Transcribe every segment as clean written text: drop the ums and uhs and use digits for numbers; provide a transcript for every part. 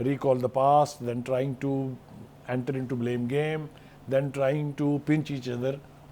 recall the past, then trying to enter into blame game, then trying to pinch each other.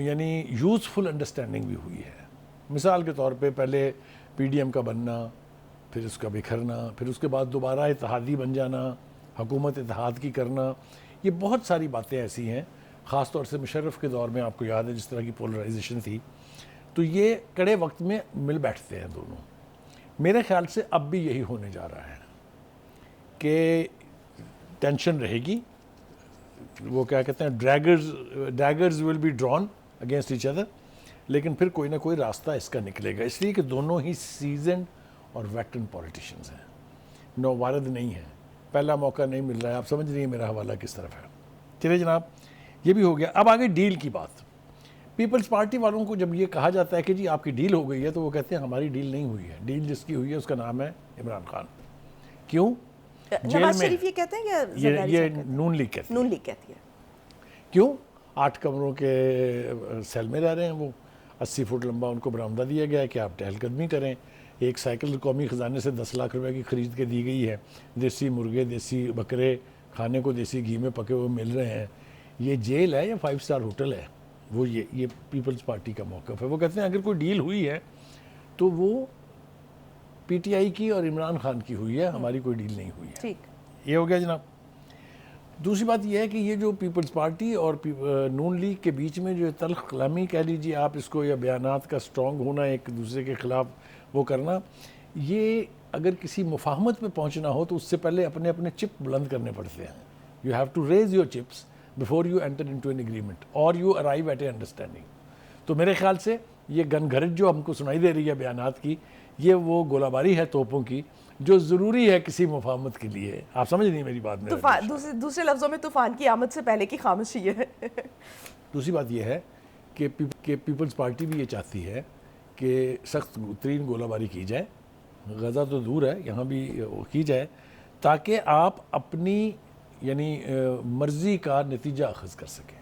یعنی useful understanding بھی ہوئی ہے. مثال کے طور پہ پہلے پی ڈی ایم کا بننا, پھر اس کا بکھرنا, پھر اس کے بعد دوبارہ اتحادی بن جانا, حکومت اتحاد کی کرنا, یہ بہت ساری باتیں ایسی ہیں. خاص طور سے مشرف کے دور میں آپ کو یاد ہے جس طرح کی پولرائزیشن تھی, تو یہ کڑے وقت میں مل بیٹھتے ہیں دونوں. میرے خیال سے اب بھی یہی ہونے جا رہا ہے کہ ٹینشن رہے گی, وہ کیا کہتے ہیں daggers will be drawn against each other, لیکن پھر کوئی نہ کوئی راستہ اس کا نکلے گا, اس لیے کہ دونوں ہی سیزنڈ اور ویٹرن پولیٹیشینز ہیں, نووارد نہیں ہیں, پہلا موقع نہیں مل رہا ہے. آپ سمجھ رہی ہیں میرا حوالہ کس طرف ہے. چلیے جناب, یہ بھی ہو گیا. اب آگے ڈیل کی بات. پیپلز پارٹی والوں کو جب یہ کہا جاتا ہے کہ جی آپ کی ڈیل ہو گئی ہے, تو وہ کہتے ہیں ہماری ڈیل نہیں ہوئی ہے. ڈیل جس کی ہوئی ہے اس کا نام ہے عمران خان. کیوں؟ نواز شریف یہ کہتے ہیں یا زرداری یہ صاحب کہتے نون لیگ کہتے ہیں. نون لیگ کہتی ہے. کیوں؟ 8 کمروں کے سیل میں رہ رہے ہیں وہ, 80 فٹ لمبا ان کو برآمدہ دیا گیا ہے کہ آپ ٹہل قدمی کریں. ایک سائیکل قومی خزانے سے 10 لاکھ روپے کی خرید کے دی گئی ہے. دیسی مرغے, دیسی بکرے کھانے کو دیسی گھی میں پکے ہوئے مل رہے ہیں. یہ جیل ہے یا 5 اسٹار ہوٹل ہے؟ وہ یہ پیپلز پارٹی کا موقف ہے. وہ کہتے ہیں اگر کوئی ڈیل ہوئی ہے تو وہ پی ٹی آئی کی اور عمران خان کی ہوئی ہے, ہماری کوئی ڈیل نہیں ہوئی ہے. ٹھیک. یہ ہو گیا جناب. دوسری بات یہ ہے کہ یہ جو پیپلز پارٹی اور نون لیگ کے بیچ میں جو تلخ کلامی کہہ لیجیے آپ اس کو, یا بیانات کا سٹرونگ ہونا ایک دوسرے کے خلاف وہ کرنا, یہ اگر کسی مفاہمت پہ پہنچنا ہو تو اس سے پہلے اپنے اپنے چپ بلند کرنے پڑتے ہیں. You have to raise your chips before you enter into an agreement or you arrive at a understanding. تو میرے خیال سے یہ گن گھرٹ جو ہم کو سنائی دے رہی ہے بیانات کی, یہ وہ گولہ باری ہے توپوں کی جو ضروری ہے کسی مفاہمت کے لیے. آپ سمجھ نہیں میری بات میں؟ دوسرے لفظوں میں طوفان کی آمد سے پہلے کی خاموشی ہے. دوسری بات یہ ہے کہ پیپلز پارٹی بھی یہ چاہتی ہے کہ سخت ترین گولہ باری کی جائے, غزہ تو دور ہے, یہاں بھی کی جائے, تاکہ آپ اپنی یعنی مرضی کا نتیجہ اخذ کر سکیں.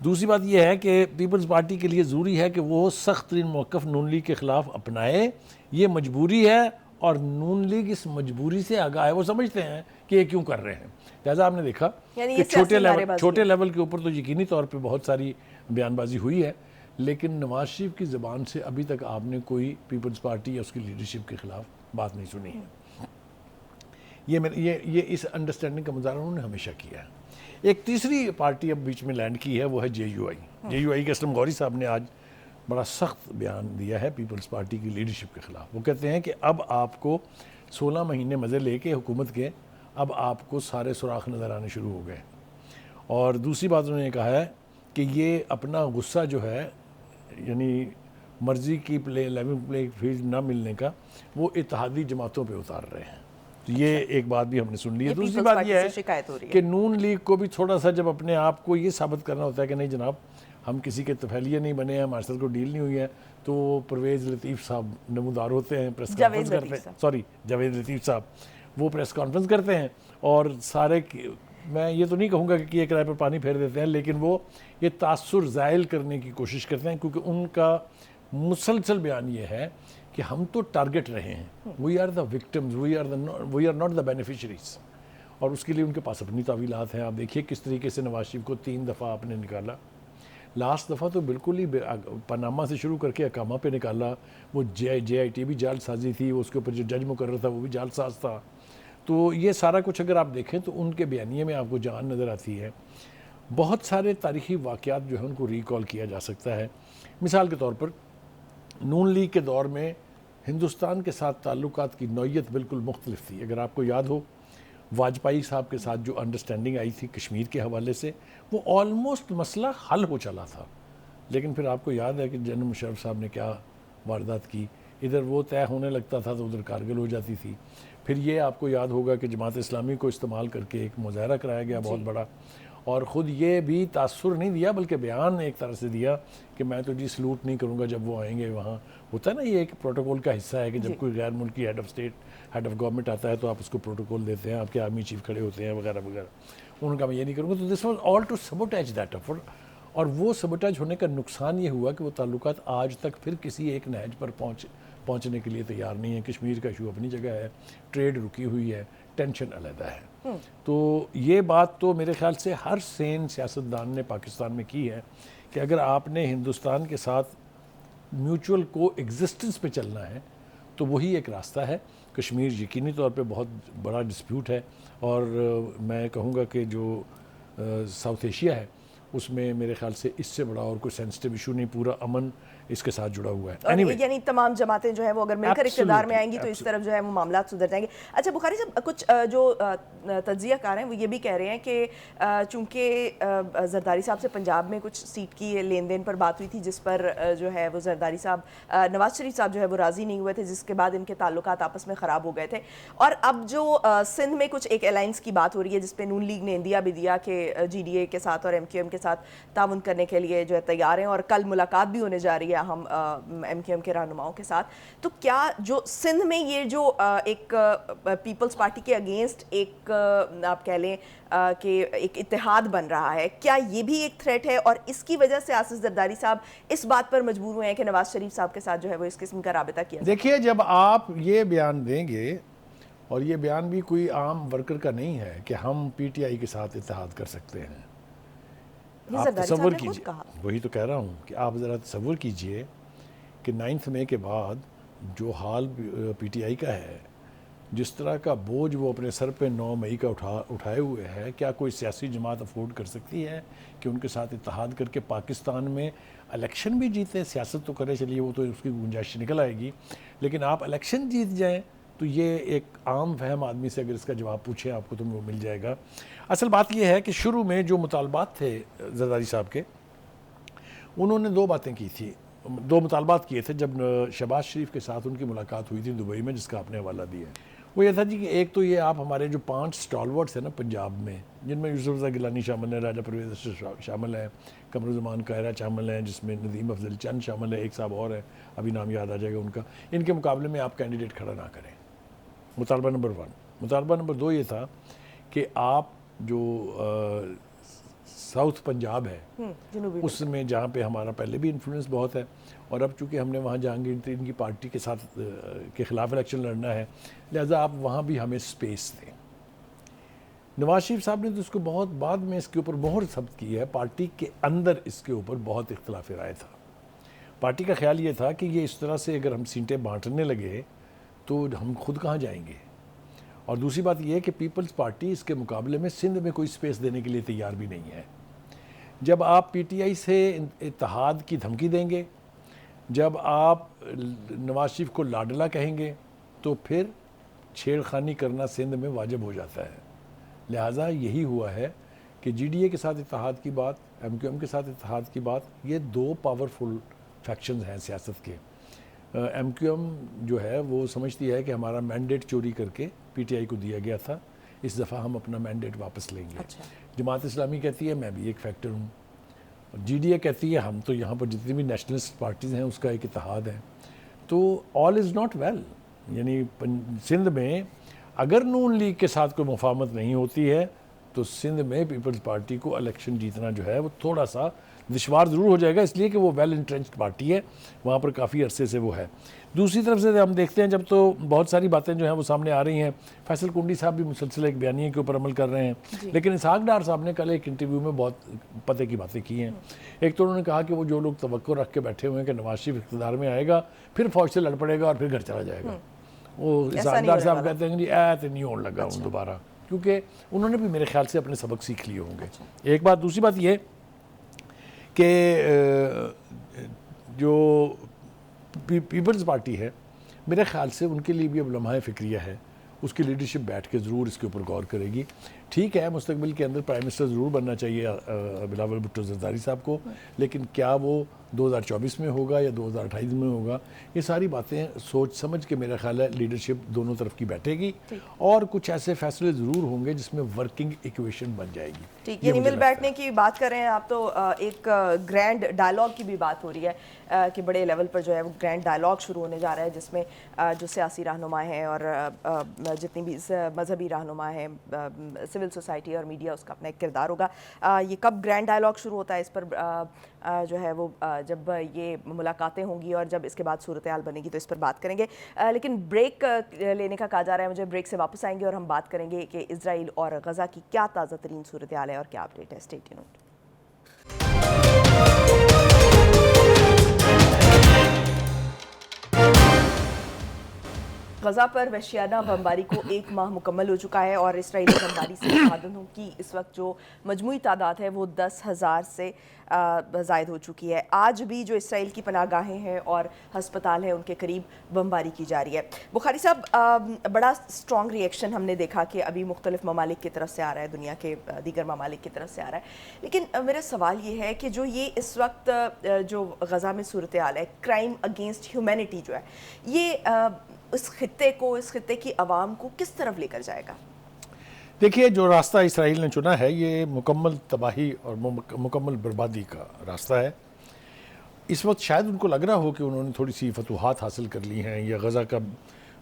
دوسری بات یہ ہے کہ پیپلز پارٹی کے لیے ضروری ہے کہ وہ سخت ترین موقف نون لیگ کے خلاف اپنائے. یہ مجبوری ہے اور نون لیگ اس مجبوری سے آگاہ ہے. وہ سمجھتے ہیں کہ یہ کیوں کر رہے ہیں. لہٰذا آپ نے دیکھا کہ چھوٹے لیول کے اوپر تو یقینی طور پہ بہت ساری بیان بازی ہوئی ہے, لیکن نواز شریف کی زبان سے ابھی تک آپ نے کوئی پیپلز پارٹی یا اس کی لیڈرشپ کے خلاف بات نہیں سنی ہے. یہ اس انڈرسٹینڈنگ کا مظاہرہ انہوں نے ہمیشہ کیا ہے. ایک تیسری پارٹی اب بیچ میں لینڈ کی ہے, وہ ہے جے یو آئی. جے یو آئی کے اسلم غوری صاحب نے آج بڑا سخت بیان دیا ہے پیپلز پارٹی کی لیڈرشپ کے خلاف. وہ کہتے ہیں کہ اب آپ کو 16 مہینے مزے لے کے حکومت کے, اب آپ کو سارے سوراخ نظر آنے شروع ہو گئے. اور دوسری بات انہوں نے کہا ہے کہ یہ اپنا غصہ جو ہے, یعنی مرضی کی لیونگ پلے فیلڈ نہ ملنے کا, وہ اتحادی جماعتوں پہ اتار رہے ہیں. یہ ایک بات بھی ہم نے سن لی ہے. دوسری بات یہ ہے کہ نون لیگ کو بھی تھوڑا سا جب اپنے آپ کو یہ ثابت کرنا ہوتا ہے کہ نہیں جناب ہم کسی کے طفیلیے نہیں بنے ہیں, ہمارے ساتھ کوئی ڈیل نہیں ہوئی ہے, تو پرویز لطیف صاحب نمودار ہوتے ہیں, پریس کانفرنس کرتے ہیں, جاوید لطیف صاحب وہ پریس کانفرنس کرتے ہیں اور سارے, میں یہ تو نہیں کہوں گا کہ ایک رائے پر پانی پھیر دیتے ہیں, لیکن وہ یہ تاثر زائل کرنے کی کوشش کرتے ہیں, کیونکہ ان کا مسلسل بیان یہ ہے کہ ہم تو ٹارگٹ رہے ہیں, we are the victims, we are not the beneficiaries. اور اس کے لیے ان کے پاس اپنی تعویلات ہیں. آپ دیکھیے کس طریقے سے نواز شریف کو 3 دفعہ آپ نے نکالا. لاسٹ دفعہ تو بالکل ہی پاناما سے شروع کر کے اقامہ پہ نکالا. وہ جے آئی ٹی بھی جال سازی تھی, اس کے اوپر جو جج مقرر تھا وہ بھی جال ساز تھا. تو یہ سارا کچھ اگر آپ دیکھیں تو ان کے بیانیے میں آپ کو جان نظر آتی ہے. بہت سارے تاریخی واقعات جو ہیں ان کو ریکال کیا جا سکتا ہے. مثال کے طور پر نون لیگ کے دور میں ہندوستان کے ساتھ تعلقات کی نوعیت بالکل مختلف تھی. اگر آپ کو یاد ہو واجپئی صاحب کے ساتھ جو انڈرسٹینڈنگ آئی تھی کشمیر کے حوالے سے, وہ آلموسٹ مسئلہ حل ہو چلا تھا. لیکن پھر آپ کو یاد ہے کہ جنرل مشرف صاحب نے کیا واردات کی, ادھر وہ طے ہونے لگتا تھا تو ادھر کارگل ہو جاتی تھی. پھر یہ آپ کو یاد ہوگا کہ جماعت اسلامی کو استعمال کر کے ایک مظاہرہ کرایا گیا بہت بڑا, اور خود یہ بھی تاثر نہیں دیا بلکہ بیان ایک طرح سے دیا کہ میں تو جی سلوٹ نہیں کروں گا جب وہ آئیں گے. وہاں ہوتا ہے نا, یہ ایک پروٹوکول کا حصہ ہے کہ جب کوئی غیر ملکی head of state, head of government آتا ہے تو آپ اس کو پروٹوکول دیتے ہیں, آپ کے آرمی چیف کھڑے ہوتے ہیں وغیرہ وغیرہ. انہوں نے کہا میں یہ نہیں کروں گا. تو this was all to sabotage that effort. اور وہ سبوٹیج ہونے کا نقصان یہ ہوا کہ وہ تعلقات آج تک پھر کسی ایک نہج پر پہنچنے کے لیے تیار نہیں ہے. کشمیر کا ایشو اپنی جگہ ہے, ٹریڈ رکی ہوئی ہے, ٹینشن علیحدہ ہے. تو یہ بات تو میرے خیال سے ہر سین سیاستدان نے پاکستان میں کی ہے کہ اگر آپ نے ہندوستان کے ساتھ میوچول کو ایگزسٹنس پہ چلنا ہے تو وہی ایک راستہ ہے. کشمیر یقینی طور پہ بہت بڑا ڈسپیوٹ ہے, اور میں کہوں گا کہ جو ساؤتھ ایشیا ہے اس میں میرے خیال سے اس سے بڑا اور کوئی سینسٹیو ایشو نہیں, پورا امن اس کے ساتھ جڑا ہوا ہے. یعنی تمام جماعتیں جو ہے وہ اگر مل کر اقتدار میں آئیں گی تو اس طرف جو ہے وہ معاملات سدھر جائیں گے. اچھا بخاری صاحب, کچھ جو تجزیہ کار ہیں وہ یہ بھی کہہ رہے ہیں کہ چونکہ زرداری صاحب سے پنجاب میں کچھ سیٹ کی لین دین پر بات ہوئی تھی جس پر جو ہے وہ زرداری صاحب نواز شریف صاحب جو ہے وہ راضی نہیں ہوئے تھے, جس کے بعد ان کے تعلقات آپس میں خراب ہو گئے تھے, اور اب جو سندھ میں کچھ ایک الائنس کی بات ہو رہی ہے جس پہ نون لیگ نے اندیا بھی دیا کہ جی ڈی اے کے ساتھ اور ایم کیو ایم کے ساتھ تعاون کرنے کے لیے جو ہے تیار ہیں, اور کل ملاقات بھی ہونے جا رہی ہے ہم ایم کیو ایم کے رہنماؤں کے ساتھ. تو کیا جو سندھ میں یہ جو ایک پیپلز پارٹی کے اگینسٹ ایک آپ کہہ لیں کہ ایک اتحاد بن رہا ہے, کیا یہ بھی ایک تھریٹ ہے, اور اس کی وجہ سے آصف زرداری صاحب اس بات پر مجبور ہوئے ہیں کہ نواز شریف صاحب کے ساتھ جو ہے وہ اس قسم کا رابطہ کیا؟ دیکھیے, جب آپ یہ بیان دیں گے, اور یہ بیان بھی کوئی عام ورکر کا نہیں ہے کہ ہم پی ٹی آئی کے ساتھ اتحاد کر سکتے ہیں. آپ تصور کیجئے, وہی تو کہہ رہا ہوں کہ آپ ذرا تصور کیجئے کہ 9 مئی کے بعد جو حال پی ٹی آئی کا ہے, جس طرح کا بوجھ وہ اپنے سر پہ 9 مئی کا اٹھائے ہوئے ہے, کیا کوئی سیاسی جماعت افورڈ کر سکتی ہے کہ ان کے ساتھ اتحاد کر کے پاکستان میں الیکشن بھی جیتے؟ سیاست تو کرے چلیے, وہ تو اس کی گنجائش نکل آئے گی, لیکن آپ الیکشن جیت جائیں تو یہ ایک عام فہم آدمی سے اگر اس کا جواب پوچھیں آپ کو تو وہ مل جائے گا. اصل بات یہ ہے کہ شروع میں جو مطالبات تھے زرداری صاحب کے, انہوں نے 2 باتیں کی تھی, 2 مطالبات کیے تھے جب شہباز شریف کے ساتھ ان کی ملاقات ہوئی تھی دبئی میں, جس کا آپ نے حوالہ دیا ہے. وہ یہ تھا جی کہ ایک تو یہ آپ ہمارے جو 5 سٹالورٹس ہیں نا پنجاب میں, جن میں یوسف رضا گیلانی شامل ہیں, راجہ پرویز شامل ہیں, قمرالزمان قاہرہ شامل ہیں, جس میں ندیم افضل چند شامل ہیں, ایک صاحب اور ہے ابھی نام یاد آ جائے گا ان کا, ان کے مقابلے میں آپ کینڈیڈیٹ کھڑا نہ کریں. مطالبہ نمبر 1. مطالبہ نمبر 2 یہ تھا کہ آپ جو ساؤتھ پنجاب ہے اس میں جہاں پہ ہمارا پہلے بھی انفلوئنس بہت ہے, اور اب چونکہ ہم نے وہاں جہانگیر ترین کی پارٹی کے ساتھ کے خلاف الیکشن لڑنا ہے, لہٰذا آپ وہاں بھی ہمیں سپیس دیں. نواز شریف صاحب نے تو اس کو بہت بعد میں اس کے اوپر مہر ثبت کی ہے, پارٹی کے اندر اس کے اوپر بہت اختلاف رائے تھا. پارٹی کا خیال یہ تھا کہ یہ اس طرح سے اگر ہم سیٹیں بانٹنے لگے تو ہم خود کہاں جائیں گے, اور دوسری بات یہ ہے کہ پیپلز پارٹی اس کے مقابلے میں سندھ میں کوئی سپیس دینے کے لیے تیار بھی نہیں ہے. جب آپ پی ٹی آئی سے اتحاد کی دھمکی دیں گے, جب آپ نواز شریف کو لاڈلا کہیں گے, تو پھر چھیڑ خانی کرنا سندھ میں واجب ہو جاتا ہے. لہٰذا یہی ہوا ہے کہ جی ڈی اے کے ساتھ اتحاد کی بات, ایم کیو ایم کے ساتھ اتحاد کی بات, یہ 2 پاورفل فیکشنز ہیں سیاست کے. ایم کیو ایم جو ہے وہ سمجھتی ہے کہ ہمارا مینڈیٹ چوری کر کے پی ٹی آئی کو دیا گیا تھا, اس دفعہ ہم اپنا مینڈیٹ واپس لیں گے. جماعت اسلامی کہتی ہے میں بھی ایک فیکٹر ہوں, جی ڈی اے کہتی ہے ہم تو یہاں پر جتنی بھی نیشنلسٹ پارٹیز ہیں اس کا ایک اتحاد ہے. تو آل از ناٹ ویل, یعنی سندھ میں اگر نون لیگ کے ساتھ کوئی مفاہمت نہیں ہوتی ہے تو سندھ میں پیپلز پارٹی کو الیکشن جیتنا جو ہے وہ تھوڑا سا دشوار ضرور ہو جائے گا, اس لیے کہ وہ ویل انٹرنچڈ پارٹی ہے, وہاں پر کافی عرصے سے وہ ہے. دوسری طرف سے ہم دیکھتے ہیں جب تو بہت ساری باتیں جو ہیں وہ سامنے آ رہی ہیں, فیصل کنڈی صاحب بھی مسلسل ایک بیانیے کے اوپر عمل کر رہے ہیں, لیکن اسحاق ڈار صاحب نے کل ایک انٹرویو میں بہت پتے کی باتیں کی ہیں. ایک تو انہوں نے کہا کہ وہ جو لوگ توقع رکھ کے بیٹھے ہوئے ہیں کہ نواز شریف اقتدار میں آئے گا پھر فوج سے لڑ پڑے گا اور پھر گھر چلا جائے گا, وہ اسحاق ڈار صاحب کہتے ہیں کہ ایت نہیں ہونے لگا ہوں دوبارہ, کیونکہ انہوں نے بھی میرے خیال سے اپنے سبق سیکھ لیے ہوں گے. ایک بات. دوسری بات یہ کہ جو پیپلز پارٹی ہے میرے خیال سے ان کے لیے بھی اب لمحہ فکریہ ہے, اس کی لیڈرشپ بیٹھ کے ضرور اس کے اوپر غور کرے گی. ٹھیک ہے مستقبل کے اندر پرائم منسٹر ضرور بننا چاہیے بلاول بھٹو زرداری صاحب کو, لیکن کیا وہ 2024 میں ہوگا یا 2028 میں ہوگا, یہ ساری باتیں سوچ سمجھ کے میرا خیال ہے لیڈرشپ دونوں طرف کی بیٹھے گی, اور کچھ ایسے فیصلے ضرور ہوں گے جس میں ورکنگ ایکویشن بن جائے گی. ٹھیک, یعنی مل بیٹھنے کی بات کر رہے ہیں آپ تو ایک گرینڈ ڈائلاگ کی بھی بات ہو رہی ہے کہ بڑے لیول پر جو ہے وہ گرینڈ ڈائلاگ شروع ہونے جا رہا ہے, جس میں جو سیاسی رہنما ہیں اور جتنی بھی مذہبی رہنما ہیں, سول سوسائٹی اور میڈیا, اس کا اپنا ایک کردار ہوگا. یہ کب گرینڈ ڈائلاگ شروع ہوتا ہے اس پر جو ہے وہ جب یہ ملاقاتیں ہوں گی اور جب اس کے بعد صورتحال بنے گی تو اس پر بات کریں گے. لیکن بریک لینے کا کہا جا رہا ہے مجھے. بریک سے واپس آئیں گے اور ہم بات کریں گے کہ اسرائیل اور غزہ کی کیا تازہ ترین صورتحال ہے اور کیا اپڈیٹ ہے. Stay tuned. غزہ پر وحشیانہ بمباری کو 1 ماہ مکمل ہو چکا ہے اور اسرائیلی بمباری سے شہادتوں کی اس وقت جو مجموعی تعداد ہے وہ 10,000 سے زائد ہو چکی ہے. آج بھی جو اسرائیل کی پناہ گاہیں ہیں اور ہسپتال ہیں ان کے قریب بمباری کی جا رہی ہے. بخاری صاحب, بڑا سٹرونگ ری ایکشن ہم نے دیکھا کہ ابھی مختلف ممالک کی طرف سے آ رہا ہے, دنیا کے دیگر ممالک کی طرف سے آ رہا ہے. لیکن میرا سوال یہ ہے کہ جو یہ اس وقت جو غزہ میں صورتحال ہے, کرائم اگینسٹ ہیومینٹی جو ہے, یہ اس خطے کی عوام کو کس طرف لے کر جائے گا؟ دیکھیے, جو راستہ اسرائیل نے چنا ہے یہ مکمل تباہی اور مکمل بربادی کا راستہ ہے. اس وقت شاید ان کو لگ رہا ہو کہ انہوں نے تھوڑی سی فتوحات حاصل کر لی ہیں یا غزہ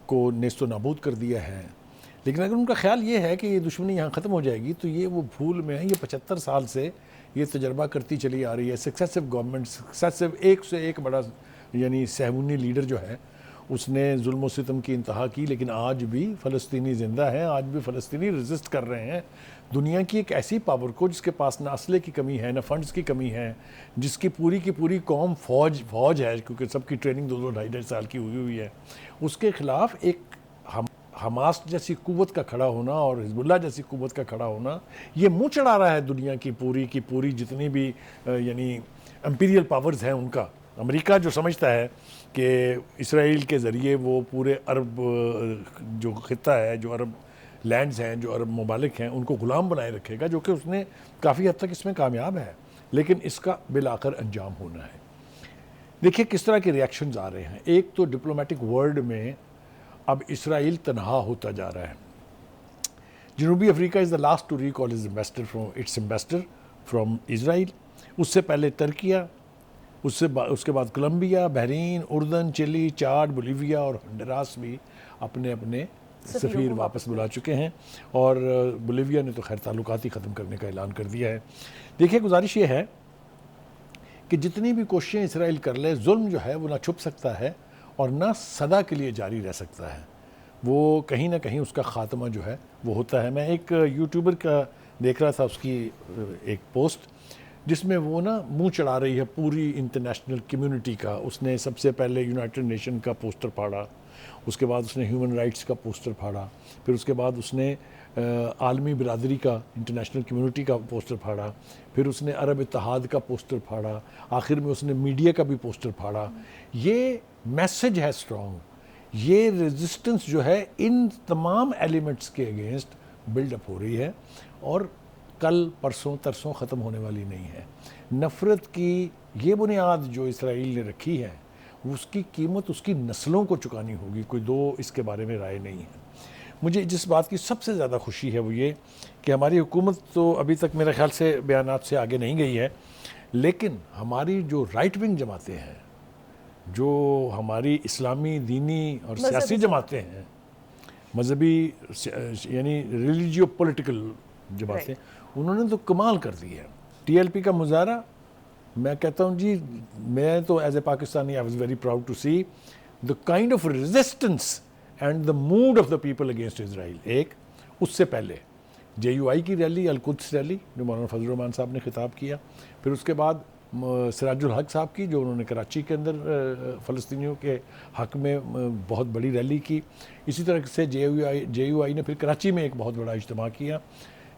کو نیست و نابود کر دیا ہے, لیکن اگر ان کا خیال یہ ہے کہ یہ دشمنی یہاں ختم ہو جائے گی تو یہ وہ بھول میں ہے. یہ 75 سال سے یہ تجربہ کرتی چلی آ رہی ہے. سکسیسو گورنمنٹ, سکسیسو ایک سے ایک بڑا یعنی صہیونی لیڈر جو ہے اس نے ظلم و ستم کی انتہا کی, لیکن آج بھی فلسطینی زندہ ہیں, آج بھی فلسطینی ریزسٹ کر رہے ہیں دنیا کی ایک ایسی پاور کو جس کے پاس نہ اسلحے کی کمی ہے, نہ فنڈز کی کمی ہے, جس کی پوری قوم فوج ہے, کیونکہ سب کی ٹریننگ 2-2 سال کی ہوئی ہے. اس کے خلاف ایک حماس جیسی قوت کا کھڑا ہونا اور حزب اللہ جیسی قوت کا کھڑا ہونا, یہ منہ چڑھا رہا ہے دنیا کی پوری جتنی بھی یعنی امپیریل پاورز ہیں ان کا. امریکہ جو سمجھتا ہے کہ اسرائیل کے ذریعے وہ پورے عرب جو خطہ ہے, جو عرب لینڈز ہیں, جو عرب ممالک ہیں, ان کو غلام بنائے رکھے گا, جو کہ اس نے کافی حد تک اس میں کامیاب ہے, لیکن اس کا بالآخر انجام ہونا ہے. دیکھیے کس طرح کے ریاکشنز آ رہے ہیں. ایک تو ڈپلومیٹک ورلڈ میں اب اسرائیل تنہا ہوتا جا رہا ہے. جنوبی افریقہ is the last to recall its ambassador from Israel. اس سے پہلے ترکیہ, اس کے بعد کولمبیا, بحرین, اردن, چلی, چاڈ, بولیویا اور ہنڈراس بھی اپنے سفیر واپس بلا چکے ہیں, اور بولیویا نے تو خیر تعلقات ہی ختم کرنے کا اعلان کر دیا ہے. دیکھیے گزارش یہ ہے کہ جتنی بھی کوششیں اسرائیل کر لے, ظلم جو ہے وہ نہ چھپ سکتا ہے اور نہ سدا کے لیے جاری رہ سکتا ہے. وہ کہیں نہ کہیں اس کا خاتمہ جو ہے وہ ہوتا ہے. میں ایک یوٹیوبر کا دیکھ رہا تھا, اس کی ایک پوسٹ جس میں وہ منہ چڑھا رہی ہے پوری انٹرنیشنل کمیونٹی کا. اس نے سب سے پہلے یونائٹڈ نیشن کا پوسٹر پھاڑا, اس کے بعد اس نے ہیومن رائٹس کا پوسٹر پھاڑا, پھر اس کے بعد اس نے عالمی برادری کا, انٹرنیشنل کمیونٹی کا پوسٹر پھاڑا, پھر اس نے عرب اتحاد کا پوسٹر پھاڑا, آخر میں اس نے میڈیا کا بھی پوسٹر پھاڑا. یہ میسج ہے اسٹرانگ. یہ ریزسٹنس جو ہے ان تمام ایلیمنٹس کے اگینسٹ بلڈ اپ ہو رہی ہے اور کل پرسوں ترسوں ختم ہونے والی نہیں ہے. نفرت کی یہ بنیاد جو اسرائیل نے رکھی ہے اس کی قیمت اس کی نسلوں کو چکانی ہوگی, کوئی دو اس کے بارے میں رائے نہیں ہے. مجھے جس بات کی سب سے زیادہ خوشی ہے وہ یہ کہ ہماری حکومت تو ابھی تک میرے خیال سے بیانات سے آگے نہیں گئی ہے, لیکن ہماری جو رائٹ ونگ جماعتیں ہیں, جو ہماری اسلامی دینی اور سیاسی جماعتیں ہیں, مذہبی یعنی ریلیجیو پولیٹیکل جماعتیں, انہوں نے تو کمال کر دی ہے. ٹی ایل پی کا مظاہرہ, میں کہتا ہوں جی, میں تو as a Pakistani I was very proud to see the kind of resistance and the mood of the people against Israel. ایک اس سے پہلے جے یو آئی کی ریلی, القدس ریلی, جو مولانا فضل الرحمان صاحب نے خطاب کیا, پھر اس کے بعد سراج الحق صاحب کی جو انہوں نے کراچی کے اندر فلسطینیوں کے حق میں بہت بڑی ریلی کی. اسی طرح سے جے یو آئی نے پھر کراچی میں ایک بہت بڑا اجتماع کیا.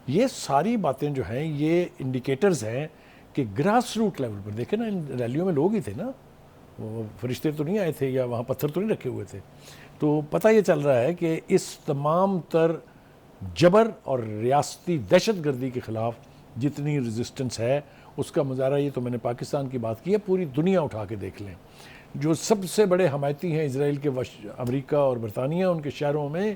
یہ ساری باتیں جو ہیں یہ انڈیکیٹرز ہیں کہ گراس روٹ لیول پر, دیکھیں نا ان ریلیوں میں لوگ ہی تھے نا, وہ فرشتے تو نہیں آئے تھے یا وہاں پتھر تو نہیں رکھے ہوئے تھے. تو پتہ یہ چل رہا ہے کہ اس تمام تر جبر اور ریاستی دہشت گردی کے خلاف جتنی ریزسٹنس ہے اس کا مظاہرہ, یہ تو میں نے پاکستان کی بات کی ہے, پوری دنیا اٹھا کے دیکھ لیں. جو سب سے بڑے حمایتی ہیں اسرائیل کے, امریکہ اور برطانیہ, ان کے شہروں میں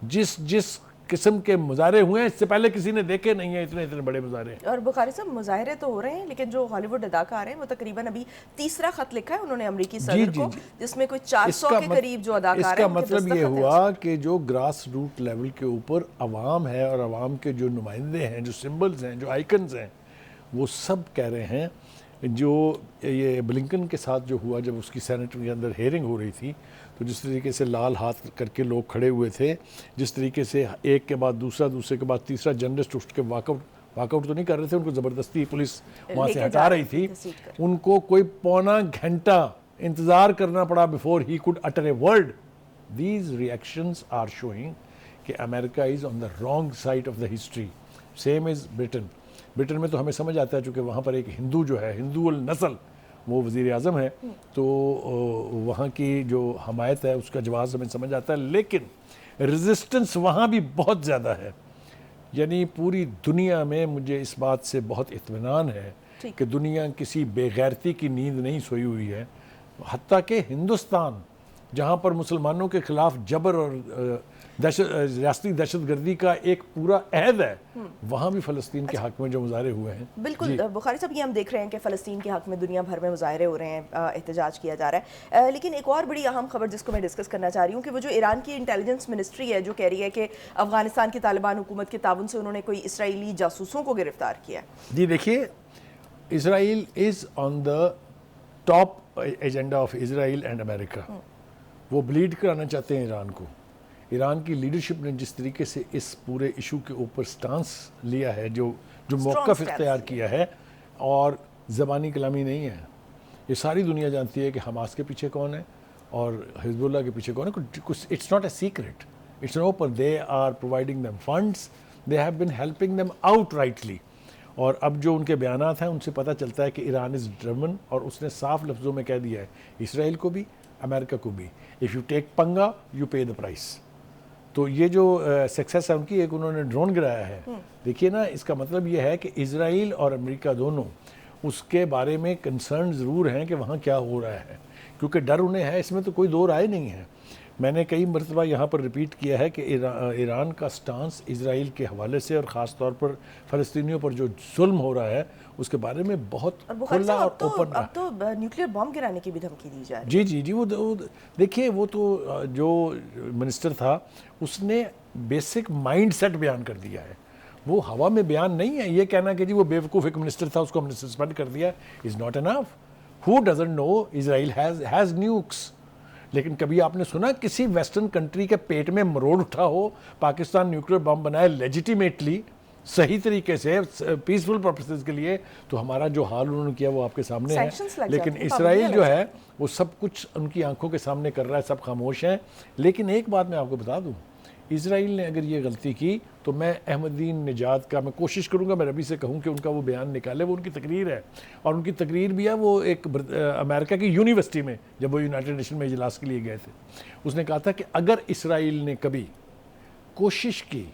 جس قسم کے مظاہرے ہوئے ہیں اس سے پہلے کسی نے دیکھے نہیں ہیں اتنے بڑے مظاہرے. اور بخاری صاحب مظاہرے تو ہو رہے ہیں, لیکن جو ہالی ووڈ اداکار ہیں وہ تقریباً ابھی 3 خط لکھا ہے انہوں نے امریکی صدر کو, جس میں کوئی 400 کے قریب جو اداکار ہیں. اس کا مطلب یہ ہوا کہ جو گراس روٹ لیول کے اوپر عوام ہے اور عوام کے جو نمائندے ہیں, جو سمبلز ہیں, جو آئیکنز ہیں, وہ سب کہہ رہے ہیں جو یہ بلنکن کے ساتھ جو ہوا جب اس کی سینٹ کے اندر ہیئرنگ ہو رہی تھی تو جس طریقے سے لال ہاتھ کر کے لوگ کھڑے ہوئے تھے, جس طریقے سے ایک کے بعد دوسرا, دوسرے کے بعد تیسرا جرنلسٹ اٹھ کے واک آؤٹ تو نہیں کر رہے تھے, ان کو زبردستی پولیس وہاں سے ہٹا رہی تھی, ان کو کوئی پونا گھنٹہ انتظار کرنا پڑا before he could utter a word. These reactions are showing کہ America is on the wrong side of the history. Same is Britain میں تو ہمیں سمجھ آتا ہے چونکہ وہاں پر ایک ہندو جو ہے, ہندو النسل وہ وزیر اعظم ہے, تو وہاں کی جو حمایت ہے اس کا جواز ہمیں سمجھ آتا ہے, لیکن ریزسٹنس وہاں بھی بہت زیادہ ہے. یعنی پوری دنیا میں مجھے اس بات سے بہت اطمینان ہے کہ دنیا کسی بے غیرتی کی نیند نہیں سوئی ہوئی ہے, حتیٰ کہ ہندوستان جہاں پر مسلمانوں کے خلاف جبر اور ریاستی دہشت گردی کا ایک پورا عہد ہے, وہاں بھی فلسطین کے حق میں جو مظاہرے ہوئے ہیں. بالکل بخاری صاحب, یہ ہم دیکھ رہے ہیں کہ فلسطین کے حق میں دنیا بھر میں مظاہرے ہو رہے ہیں, احتجاج کیا جا رہا ہے, لیکن ایک اور بڑی اہم خبر جس کو میں ڈسکس کرنا چاہ رہی ہوں کہ وہ جو ایران کی انٹیلیجنس منسٹری ہے جو کہہ رہی ہے کہ افغانستان کی طالبان حکومت کے تعاون سے انہوں نے کوئی اسرائیلی جاسوسوں کو گرفتار کیا ہے. جی دیکھیے, Israel is on the top agenda of Israel and America. وہ بلیڈ کرانا چاہتے ہیں ایران کو. ایران کی لیڈرشپ نے جس طریقے سے اس پورے ایشو کے اوپر سٹانس لیا ہے, جو موقف اختیار کیا ہے, اور زبانی کلامی نہیں ہے, یہ ساری دنیا جانتی ہے کہ حماس کے پیچھے کون ہے اور حزب اللہ کے پیچھے کون ہے. It's not a secret, it's an open. They are providing them funds, they have been helping them out rightly. اور اب جو ان کے بیانات ہیں ان سے پتہ چلتا ہے کہ ایران از ڈرمن, اور اس نے صاف لفظوں میں کہہ دیا ہے اسرائیل کو بھی امریکہ کو بھی, if you take پنگا you pay the price. تو یہ جو سکسیس ہے ان کی, ایک انہوں نے ڈرون گرایا ہے. دیکھیے نا, اس کا مطلب یہ ہے کہ اسرائیل اور امریکہ دونوں اس کے بارے میں کنسرن ضرور ہیں کہ وہاں کیا ہو رہا ہے, کیونکہ ڈر انہیں ہے, اس میں تو کوئی دو رائے نہیں ہے. میں نے کئی مرتبہ یہاں پر ریپیٹ کیا ہے کہ ایران کا سٹانس اسرائیل کے حوالے سے اور خاص طور پر فلسطینیوں پر جو ظلم ہو رہا ہے اس کے بارے میں بہت کھلا اور اوپن. اب تو نیوکلیئر بم گرانے کی بھی دھمکی دی جا رہی ہے. جی وہ دیکھیے, وہ تو جو منسٹر تھا اس نے بیسک مائنڈ سیٹ بیان کر دیا ہے, وہ ہوا میں بیان نہیں ہے. یہ کہنا کہ جی وہ بیوقوف ایک منسٹر تھا اس کو ہم نے سسپینڈ کر دیا is not enough. Who doesn't know Israel has nukes. لیکن کبھی آپ نے سنا کسی ویسٹرن کنٹری کے پیٹ میں مروڑ اٹھا ہو, پاکستان نیوکلیئر بم بنائے لیجیٹیمیٹلی, صحیح طریقے سے, پیسفل پرپسز کے لیے؟ تو ہمارا جو حال انہوں نے کیا وہ آپ کے سامنے ہے. لیکن اسرائیل جو ہے وہ سب کچھ ان کی آنکھوں کے سامنے کر رہا ہے, سب خاموش ہیں. لیکن ایک بات میں آپ کو بتا دوں, اسرائیل نے اگر یہ غلطی کی تو میں احمد دین نژاد کا میں کوشش کروں گا, میں ربی سے کہوں کہ ان کا وہ بیان نکالے. وہ ان کی تقریر ہے, اور ان کی تقریر بھی ہے وہ ایک امریکہ کی یونیورسٹی میں جب وہ یونائٹڈ نیشن میں اجلاس کے لیے گئے تھے. اس نے کہا تھا کہ اگر اسرائیل نے کبھی کوشش کی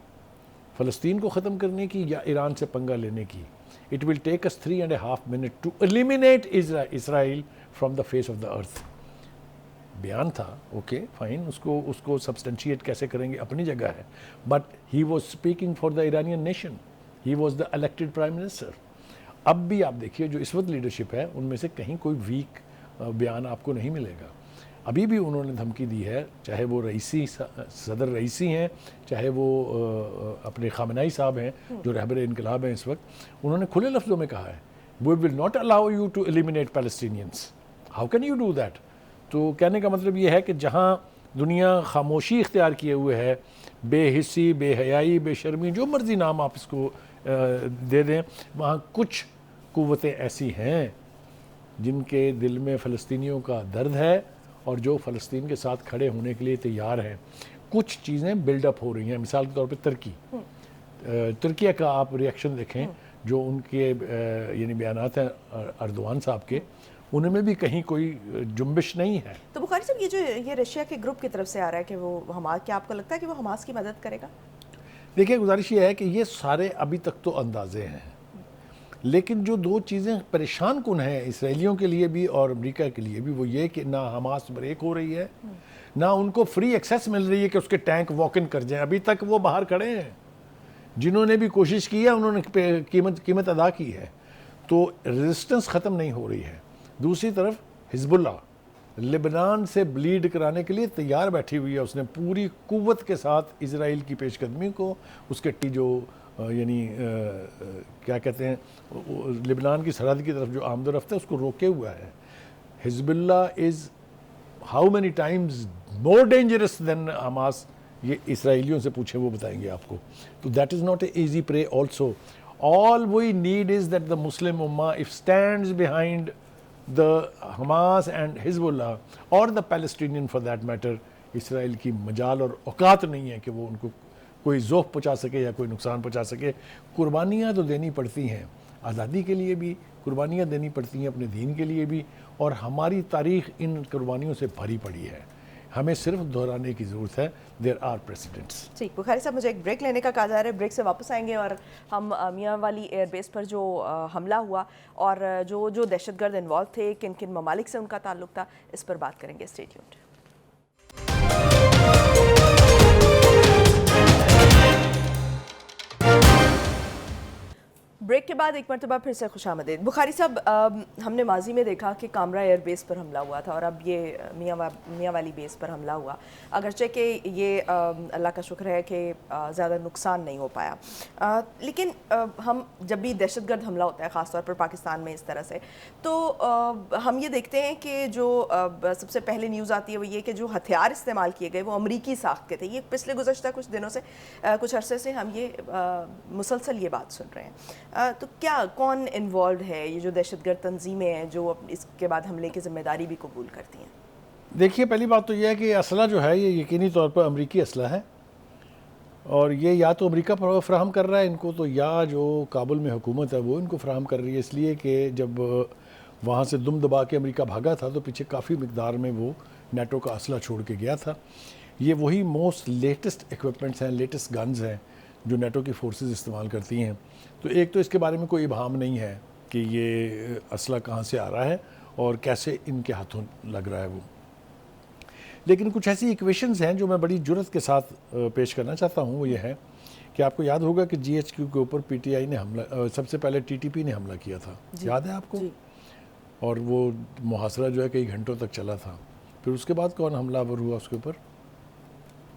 فلسطین کو ختم کرنے کی یا ایران سے پنگا لینے کی, it will take us 3.5 minutes to eliminate Israel from the face of the earth. بیان تھا, اوکے فائن, اس کو سبسٹنشیٹ کیسے کریں گے اپنی جگہ ہے, but he was speaking for the Iranian nation, he was the elected prime minister. اب بھی آپ دیکھیے جو اس وقت لیڈرشپ ہے ان میں سے کہیں کوئی ویک بیان آپ کو نہیں ملے گا. ابھی بھی انہوں نے دھمکی دی ہے, چاہے وہ صدر رئیسی ہیں, چاہے وہ اپنے خامنائی صاحب ہیں جو رہبر انقلاب ہیں اس وقت, انہوں نے کھلے لفظوں میں کہا ہے we will not allow you to eliminate Palestinians. How can you do that? تو کہنے کا مطلب یہ ہے کہ جہاں دنیا خاموشی اختیار کیے ہوئے ہے, بے حسی, بے حیائی, بے شرمی, جو مرضی نام آپ اس کو دے دیں, وہاں کچھ قوتیں ایسی ہیں جن کے دل میں فلسطینیوں کا درد ہے اور جو فلسطین کے ساتھ کھڑے ہونے کے لیے تیار ہیں. کچھ چیزیں بلڈ اپ ہو رہی ہیں, مثال کے طور پہ ترکیہ کا آپ ریئیکشن دیکھیں, جو ان کے یعنی بیانات ہیں اردوان صاحب کے, ان میں بھی کہیں کوئی جنبش نہیں ہے. تو بخاری صاحب یہ رشیا کے گروپ کی طرف سے آ رہا ہے کہ وہ حماس, کیا آپ کو لگتا ہے کہ وہ حماس کی مدد کرے گا؟ دیکھیں گزارش یہ ہے کہ یہ سارے ابھی تک تو اندازے ہیں, لیکن جو دو چیزیں پریشان کن ہیں اسرائیلیوں کے لیے بھی اور امریکہ کے لیے بھی, وہ یہ کہ نہ حماس بریک ہو رہی ہے, نہ ان کو فری ایکسیس مل رہی ہے کہ اس کے ٹینک واک ان کر جائیں. ابھی تک وہ باہر کھڑے ہیں, جنہوں نے بھی کوشش کی ہے انہوں نے قیمت ادا کی ہے, تو ریزسٹنس ختم نہیں ہو رہی ہے. دوسری طرف حزب اللہ لبنان سے بلیڈ کرانے کے لیے تیار بیٹھی ہوئی ہے. اس نے پوری قوت کے ساتھ اسرائیل کی پیش قدمی کو, اس کے جو یعنی کیا کہتے ہیں لبنان کی سرحد کی طرف جو آمد و رفت ہے اس کو روکے ہوا ہے. Hezbollah is how many times more dangerous than Hamas, یہ اسرائیلیوں سے پوچھیں وہ بتائیں گے آپ کو. تو that is not a easy پرے also. All we need is that the Muslim Ummah, if stands behind the Hamas and Hezbollah or the Palestinian for that matter, اسرائیل کی مجال اور اوقات نہیں ہے کہ وہ ان کو کوئی ذوق پہنچا سکے یا کوئی نقصان پہنچا سکے. قربانیاں تو دینی پڑتی ہیں, آزادی کے لیے بھی قربانیاں دینی پڑتی ہیں, اپنے دین کے لیے بھی, اور ہماری تاریخ ان قربانیوں سے بھری پڑی ہے. ہمیں صرف دہرانے کی ضرورت ہے. There are precedents. ٹھیک, بخاری صاحب مجھے ایک بریک لینے کا کہا جا رہا ہے, بریک سے واپس آئیں گے اور ہم میاں والی ایئر بیس پر جو حملہ ہوا اور جو دہشت گرد انوالو تھے, کن کن ممالک سے ان کا تعلق تھا, اس پر بات کریں گے. Stay tuned. بریک کے بعد ایک مرتبہ پھر سے خوش آمدید. بخاری صاحب, ہم نے ماضی میں دیکھا کہ کامرا ایئر بیس پر حملہ ہوا تھا اور اب یہ میاں والی بیس پر حملہ ہوا, اگرچہ کہ یہ اللہ کا شکر ہے کہ زیادہ نقصان نہیں ہو پایا, لیکن ہم جب بھی دہشت گرد حملہ ہوتا ہے خاص طور پر پاکستان میں اس طرح سے, تو ہم یہ دیکھتے ہیں کہ جو سب سے پہلے نیوز آتی ہے وہ یہ کہ جو ہتھیار استعمال کیے گئے وہ امریکی ساخت کے تھے. یہ پچھلے گزشتہ کچھ دنوں سے کچھ عرصے سے ہم یہ مسلسل یہ بات سن رہے ہیں. تو کیا کون انوالوڈ ہے, یہ جو دہشت گرد تنظیمیں ہیں جو اس کے بعد حملے کی ذمہ داری بھی قبول کرتی ہیں؟ دیکھیے, پہلی بات تو یہ ہے کہ اسلحہ جو ہے یہ یقینی طور پر امریکی اسلحہ ہے, اور یہ یا تو امریکہ فراہم کر رہا ہے ان کو, تو یا جو کابل میں حکومت ہے وہ ان کو فراہم کر رہی ہے. اس لیے کہ جب وہاں سے دم دبا کے امریکہ بھاگا تھا تو پیچھے کافی مقدار میں وہ نیٹو کا اسلحہ چھوڑ کے گیا تھا. یہ وہی موسٹ لیٹسٹ ایکوپمنٹس ہیں, لیٹسٹ گنز ہیں جو نیٹو کی فورسز استعمال کرتی ہیں. تو ایک تو اس کے بارے میں کوئی ابہام نہیں ہے کہ یہ اسلحہ کہاں سے آ رہا ہے اور کیسے ان کے ہاتھوں لگ رہا ہے وہ. لیکن کچھ ایسی ایکویشنز ہیں جو میں بڑی جرت کے ساتھ پیش کرنا چاہتا ہوں. وہ یہ ہے کہ آپ کو یاد ہوگا کہ جی ایچ کیو کے اوپر پی ٹی آئی نے حملہ, سب سے پہلے ٹی ٹی پی نے حملہ کیا تھا, یاد ہے آپ کو؟ اور وہ محاصرہ جو ہے کئی گھنٹوں تک چلا تھا. پھر اس کے بعد کون حملہ آور ہوا اس کے اوپر؟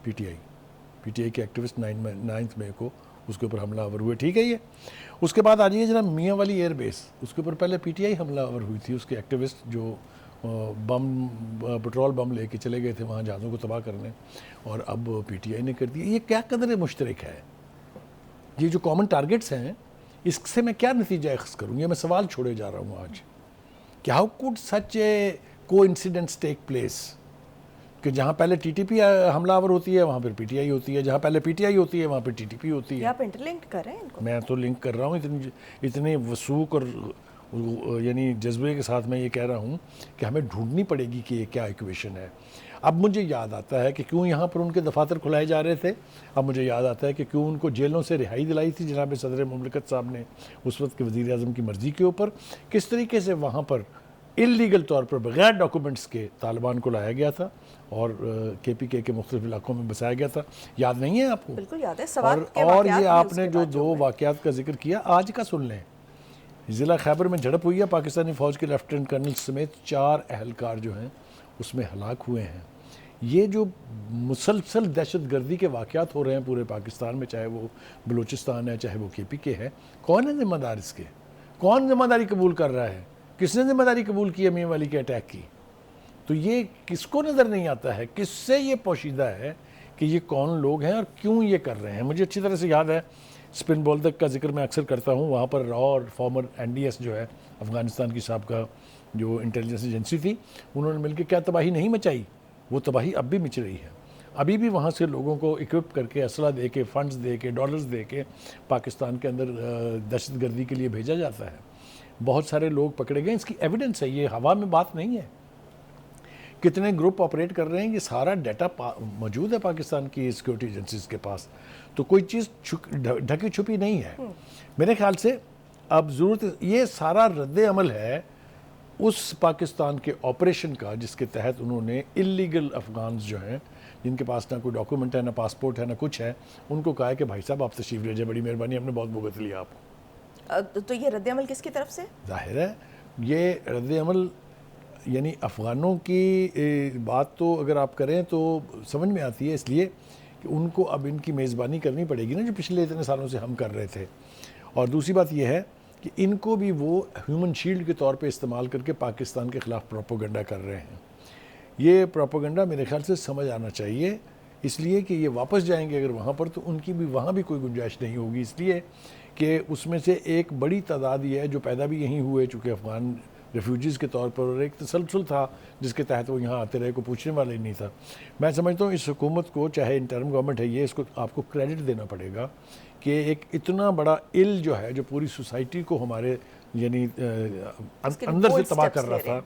پی ٹی آئی کے ایکٹیوسٹ 9 مئی کو اس کے اوپر حملہ آور ہوئے. ٹھیک ہے یہ. اس کے بعد آ جائیے جناب میاں والی ایئر بیس, اس کے اوپر پہلے پی ٹی آئی حملہ آور ہوئی تھی. اس کے ایکٹیوسٹ جو پٹرول بم لے کے چلے گئے تھے وہاں جہازوں کو تباہ کرنے, اور اب پی ٹی آئی نے کر دیا. یہ کیا قدر مشترک ہے؟ یہ جو کامن ٹارگٹس ہیں اس سے میں کیا نتیجہ اخذ کروں؟ یہ میں سوال چھوڑے جا رہا ہوں آج کہ ہاؤ کوڈ سچ اے کو انسیڈنٹس ٹیک پلیس کہ جہاں پہلے ٹی ٹی پی حملہ آور ہوتی ہے وہاں پھر پی ٹی آئی ہوتی ہے, جہاں پہلے پی ٹی آئی ہوتی ہے وہاں پہ ٹی ٹی پی ہوتی ہے. آپ انٹر لنک کر رہے ہیں ان کو؟ میں تو لنک کر رہا ہوں, اتنے وثوق اور یعنی جذبے کے ساتھ میں یہ کہہ رہا ہوں کہ ہمیں ڈھونڈنی پڑے گی کہ یہ کیا ایکویشن ہے. اب مجھے یاد آتا ہے کہ کیوں یہاں پر ان کے دفاتر کھلائے جا رہے تھے. اب مجھے یاد آتا ہے کہ کیوں ان کو جیلوں سے رہائی دلائی تھی جناب صدر مملکت صاحب نے اس وقت کے وزیر اعظم کی مرضی کے اوپر. کس طریقے سے وہاں پر انلیگل طور پر بغیر ڈاکومنٹس کے طالبان کو لایا گیا تھا اور کے پی کے مختلف علاقوں میں بسایا گیا تھا. یاد نہیں ہے آپ کو؟ بالکل یاد ہے. اور یہ آپ نے جو 2 واقعات کا ذکر کیا آج کا سن لیں. ضلع خیبر میں جھڑپ ہوئی ہے, پاکستانی فوج کے لیفٹیننٹ کرنل سمیت 4 اہلکار جو ہیں اس میں ہلاک ہوئے ہیں. یہ جو مسلسل دہشت گردی کے واقعات ہو رہے ہیں پورے پاکستان میں, چاہے وہ بلوچستان ہے چاہے وہ کے پی کے ہے, کون ہے ذمہ دار اس کے؟ کون ذمہ داری قبول کر رہا ہے؟ کس نے ذمہ داری قبول کی ہے میاں والی کے اٹیک کی؟ تو یہ کس کو نظر نہیں آتا ہے, کس سے یہ پوشیدہ ہے کہ یہ کون لوگ ہیں اور کیوں یہ کر رہے ہیں؟ مجھے اچھی طرح سے یاد ہے, اسپن بولدک کا ذکر میں اکثر کرتا ہوں, وہاں پر را اور فارمر این ڈی ایس جو ہے افغانستان کی سابقہ جو انٹیلیجنس ایجنسی تھی, انہوں نے مل کے کیا تباہی نہیں مچائی, وہ تباہی اب بھی مچ رہی ہے. ابھی بھی وہاں سے لوگوں کو اکوپ کر کے اسلحہ دے کے, فنڈز دے کے, ڈالرز دے کے پاکستان کے اندر دہشت گردی کے لیے بھیجا جاتا ہے. بہت سارے لوگ پکڑے گئے, اس کی ایویڈنس ہے, یہ ہوا میں بات نہیں ہے. کتنے گروپ آپریٹ کر رہے ہیں, یہ سارا ڈیٹا موجود ہے پاکستان کی سیکورٹی ایجنسیز کے پاس. تو کوئی چیز ڈھکی چھپی نہیں ہے میرے خیال سے. اب ضرورت یہ سارا رد عمل ہے اس پاکستان کے آپریشن کا جس کے تحت انہوں نے انلیگل افغانز جو ہیں جن کے پاس نہ کوئی ڈاکومنٹ ہے, نہ پاسپورٹ ہے, نہ کچھ ہے, ان کو کہا ہے کہ بھائی صاحب آپ تشریف لے جائیں, بڑی مہربانی, ہم نے بہت بھگت لیا آپ کو. تو یہ رد عمل کس کی طرف سے؟ ظاہر ہے یہ رد عمل یعنی افغانوں کی بات تو اگر آپ کریں تو سمجھ میں آتی ہے، اس لیے کہ ان کو اب ان کی میزبانی کرنی پڑے گی نا جو پچھلے اتنے سالوں سے ہم کر رہے تھے. اور دوسری بات یہ ہے کہ ان کو بھی وہ ہیومن شیلڈ کے طور پہ استعمال کر کے پاکستان کے خلاف پروپیگنڈا کر رہے ہیں. یہ پروپیگنڈا میرے خیال سے سمجھ آنا چاہیے، اس لیے کہ یہ واپس جائیں گے اگر وہاں پر تو ان کی بھی وہاں بھی کوئی گنجائش نہیں ہوگی، اس لیے کہ اس میں سے ایک بڑی تعداد یہ ہے جو پیدا بھی یہیں ہوئے چونکہ افغان ریفیوجیز کے طور پر، اور ایک تسلسل تھا جس کے تحت وہ یہاں آتے رہے، کو پوچھنے والا ہی نہیں تھا. میں سمجھتا ہوں اس حکومت کو، چاہے انٹرم گورنمنٹ ہے یہ، اس کو آپ کو کریڈٹ دینا پڑے گا کہ ایک اتنا بڑا ایل جو ہے جو پوری سوسائٹی کو ہمارے یعنی اندر سے تباہ کر رہا تھا،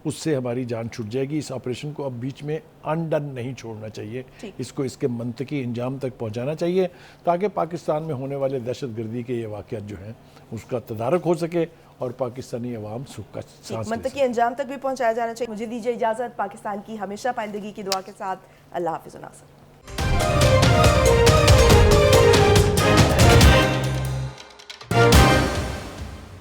اس سے ہماری جان چھٹ جائے گی. اس آپریشن کو اب بیچ میں انڈن نہیں چھوڑنا چاہیے، اس کو اس کے منطقی انجام تک پہنچانا چاہیے تاکہ پاکستان میں ہونے والے دہشت گردی کے یہ واقعات جو ہیں اس کا تدارک ہو سکے اور پاکستانی عوام سکھ کا سانس لے سکے. منطقی انجام تک بھی پہنچایا جانا چاہیے. مجھے دیجیے اجازت. پاکستان کی ہمیشہ پائندگی کی دعا کے ساتھ اللہ حافظ. ناصر.